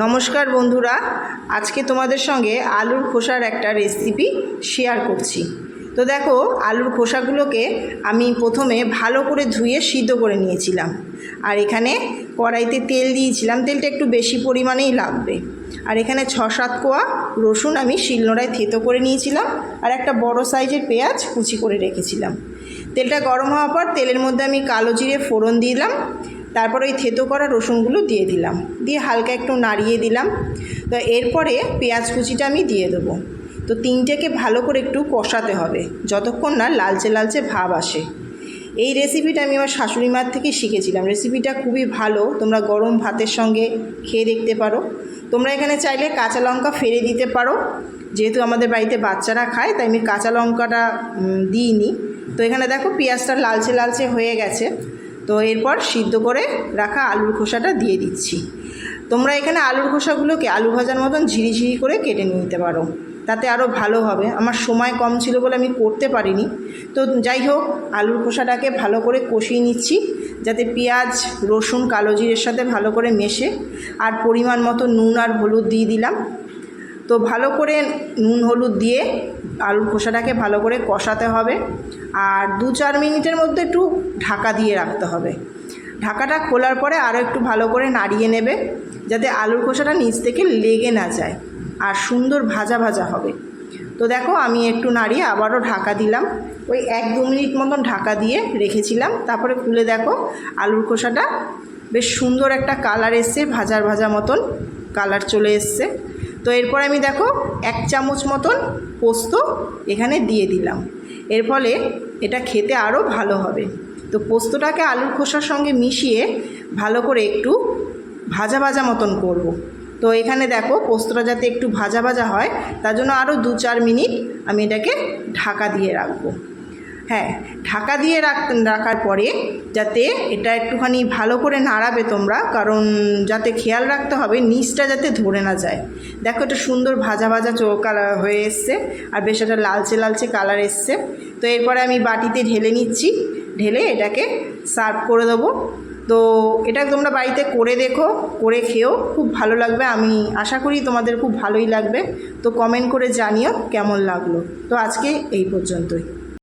নমস্কার বন্ধুরা, আজকে তোমাদের সঙ্গে আলুর খোসার একটা রেসিপি শেয়ার করছি। তো দেখো, আলুর খোসাগুলোকে আমি প্রথমে ভালো করে ধুয়ে সিদ্ধ করে নিয়েছিলাম। আর এখানে কড়াইতে তেল দিয়েছিলাম, তেলটা একটু বেশি পরিমাণেই লাগবে। আর এখানে 6-7 কোয়া রসুন আমি শিলনোড়ায় থেতো করে নিয়েছিলাম, আর একটা বড় সাইজের পেঁয়াজ কুচি করে রেখেছিলাম। তেলটা গরম হওয়ার পর তেলের মধ্যে আমি কালো জিরে ফোড়ন দিলাম, তারপর ওই থেতো করা রসুনগুলো দিয়ে দিলাম, দিয়ে হালকা একটু নাড়িয়ে দিলাম। তো এরপরে পেঁয়াজ কুচিটা আমি দিয়ে দেবো। তো তিনটেকে ভালো করে একটু কষাতে হবে যতক্ষণ না লালচে লালচে ভাব আসে। এই রেসিপিটা আমি আমার শাশুড়ি মার থেকে শিখেছিলাম। রেসিপিটা খুবই ভালো, তোমরা গরম ভাতের সঙ্গে খেয়ে দেখতে পারো। তোমরা এখানে চাইলে কাঁচা লঙ্কা ফেলে দিতে পারো, যেহেতু আমাদের বাড়িতে বাচ্চারা খায় তাই আমি কাঁচা লঙ্কাটা দিইনি। তো এখানে দেখো পেঁয়াজটা লালচে লালচে হয়ে গেছে। তো এরপর সিদ্ধ করে রাখা আলুর খোসাটা দিয়ে দিচ্ছি। তোমরা এখানে আলুর খোসাগুলোকে আলু ভাজার মতন ঝিরিঝিরি করে কেটে নিতে পারো, তাতে আরও ভালো হবে। আমার সময় কম ছিল বলে আমি করতে পারিনি। তো যাই হোক, আলুর খোসাটাকে ভালো করে কষিয়ে নিচ্ছি যাতে পেঁয়াজ রসুন কালো জিরের সাথে ভালো করে মেশে। আর পরিমাণ মতো নুন আর হলুদ দিয়ে দিলাম। তো ভালো করে নুন হলুদ দিয়ে আলুর খোসাটাকে ভালো করে কষাতে হবে। আর 2-4 মিনিটের মধ্যে একটু ঢাকা দিয়ে রাখতে হবে। ঢাকাটা খোলার পরে আরও একটু ভালো করে নাড়িয়ে নেবে যাতে আলুর খোসাটা নিচ থেকে লেগে না যায় আর সুন্দর ভাজা ভাজা হবে। তো দেখো, আমি একটু নাড়িয়ে আবারও ঢাকা দিলাম। ওই 1-2 মিনিট মতন ঢাকা দিয়ে রেখেছিলাম। তারপরে খুলে দেখো, আলুর খোসাটা বেশ সুন্দর একটা কালার এসছে, ভাজা ভাজা মতন কালার চলে এসছে। তো এরপর আমি দেখো 1 চামচ মতন পোস্ত এখানে দিয়ে দিলাম। এর ফলে এটা খেতে আরও ভালো হবে। তো পোস্তটাকে আলুর খোসার সঙ্গে মিশিয়ে ভালো করে একটু ভাজা ভাজা মতন করব। তো এখানে দেখো, পোস্তটা যাতে একটু ভাজা ভাজা হয় তার জন্য আরও 2-4 মিনিট আমি এটাকে ঢাকা দিয়ে রাখবো। হ্যাঁ, ঢাকা দিয়ে রাখার পরে যাতে এটা একটুখানি ভালো করে নাড়াবে তোমরা, কারণ যাতে খেয়াল রাখতে হবে নিচটা যাতে ধরে না যায়। দেখো, এটা সুন্দর ভাজা ভাজা কালার হয়ে এসছে আর বেশ একটা লালচে লালচে কালার এসছে। তো এরপরে আমি বাটিতে ঢেলে নিচ্ছি, ঢেলে এটাকে সার্ভ করে দেবো। তো এটা তোমরা বাড়িতে করে দেখো, করে খেয়েও খুব ভালো লাগবে। আমি আশা করি তোমাদের খুব ভালোই লাগবে। তো কমেন্ট করে জানিও কেমন লাগলো। তো আজকে এই পর্যন্তই।